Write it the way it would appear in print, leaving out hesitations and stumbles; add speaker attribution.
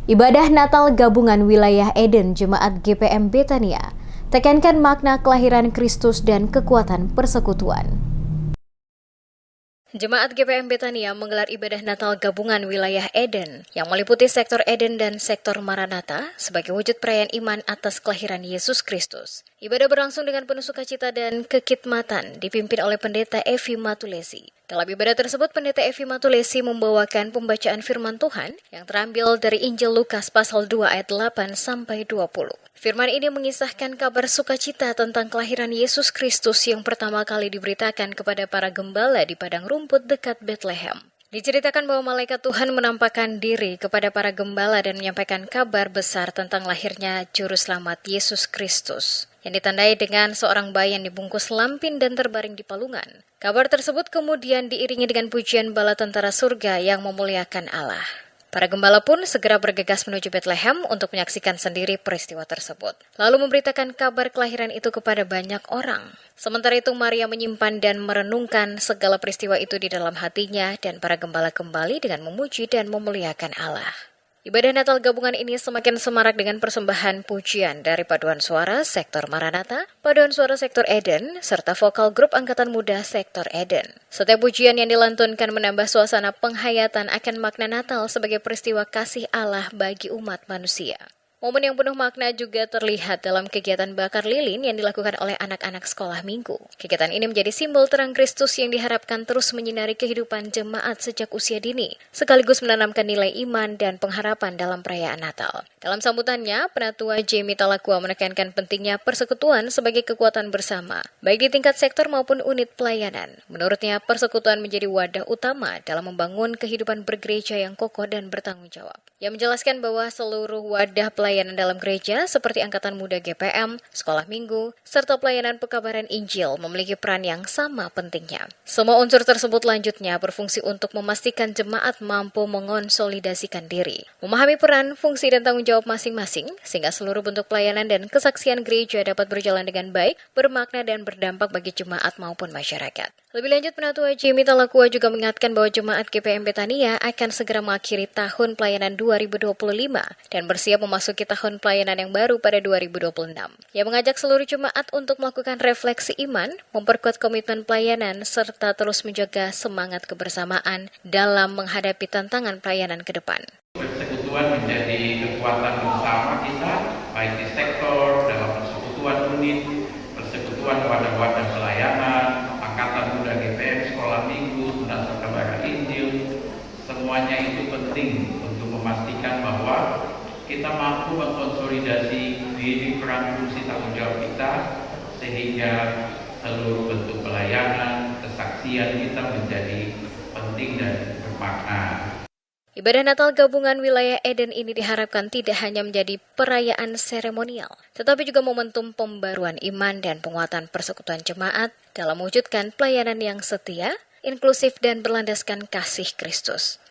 Speaker 1: Ibadah Natal Gabungan Wilayah Eden Jemaat GPM Betania tekankan makna kelahiran Kristus dan kekuatan persekutuan. Jemaat GPM Betania menggelar ibadah Natal Gabungan Wilayah Eden yang meliputi sektor Eden dan sektor Maranatha sebagai wujud perayaan iman atas kelahiran Yesus Kristus. Ibadah berlangsung dengan penuh sukacita dan kekitmatan dipimpin oleh Pendeta Evi Matulesi. Dalam ibadah tersebut, Pendeta Evi Matulesi membawakan pembacaan firman Tuhan yang terambil dari Injil Lukas pasal 2 ayat 8 sampai 20. Firman ini mengisahkan kabar sukacita tentang kelahiran Yesus Kristus yang pertama kali diberitakan kepada para gembala di padang rumput dekat Bethlehem. Diceritakan bahwa malaikat Tuhan menampakkan diri kepada para gembala dan menyampaikan kabar besar tentang lahirnya Juru Selamat Yesus Kristus, yang ditandai dengan seorang bayi yang dibungkus lampin dan terbaring di palungan. Kabar tersebut kemudian diiringi dengan pujian bala tentara surga yang memuliakan Allah. Para gembala pun segera bergegas menuju Bethlehem untuk menyaksikan sendiri peristiwa tersebut, lalu memberitakan kabar kelahiran itu kepada banyak orang. Sementara itu Maria menyimpan dan merenungkan segala peristiwa itu di dalam hatinya, dan para gembala kembali dengan memuji dan memuliakan Allah. Ibadah Natal Gabungan ini semakin semarak dengan persembahan pujian dari paduan suara sektor Maranatha, paduan suara sektor Eden, serta vokal grup angkatan muda sektor Eden. Setiap pujian yang dilantunkan menambah suasana penghayatan akan makna Natal sebagai peristiwa kasih Allah bagi umat manusia. Momen yang penuh makna juga terlihat dalam kegiatan bakar lilin yang dilakukan oleh anak-anak sekolah minggu. Kegiatan ini menjadi simbol terang Kristus yang diharapkan terus menyinari kehidupan jemaat sejak usia dini, sekaligus menanamkan nilai iman dan pengharapan dalam perayaan Natal. Dalam sambutannya, Penatua Jamie Talakua menekankan pentingnya persekutuan sebagai kekuatan bersama, baik di tingkat sektor maupun unit pelayanan. Menurutnya, persekutuan menjadi wadah utama dalam membangun kehidupan bergereja yang kokoh dan bertanggung jawab. Ia menjelaskan bahwa seluruh wadah pelayanan dalam gereja seperti Angkatan Muda GPM, Sekolah Minggu, serta pelayanan pekabaran Injil memiliki peran yang sama pentingnya. Semua unsur tersebut lanjutnya berfungsi untuk memastikan jemaat mampu mengonsolidasikan diri, memahami peran, fungsi, dan tanggung jawab masing-masing, sehingga seluruh bentuk pelayanan dan kesaksian gereja dapat berjalan dengan baik, bermakna, dan berdampak bagi jemaat maupun masyarakat. Lebih lanjut, Penatua Jamie Talakua juga mengingatkan bahwa jemaat GPM Betania akan segera mengakhiri tahun pelayanan 2025 dan bersiap memasuki tahun pelayanan yang baru pada 2026. Ia mengajak seluruh jemaat untuk melakukan refleksi iman, memperkuat komitmen pelayanan, serta terus menjaga semangat kebersamaan dalam menghadapi tantangan pelayanan ke depan.
Speaker 2: Persekutuan menjadi kekuatan bersama kita, baik di sektor, dalam persekutuan unit, persekutuan wadah-wadah pelayanan, Angkatan Muda GPM, Sekolah Minggu, dan pekabaran Injil. Semuanya itu penting untuk memastikan bahwa kita mampu mengkonsolidasi diri, peran, fungsi, tanggung jawab kita, sehingga seluruh bentuk pelayanan, kesaksian kita menjadi penting dan bermakna.
Speaker 1: Ibadah Natal Gabungan Wilayah Eden ini diharapkan tidak hanya menjadi perayaan seremonial, tetapi juga momentum pembaruan iman dan penguatan persekutuan jemaat dalam mewujudkan pelayanan yang setia, inklusif, dan berlandaskan kasih Kristus.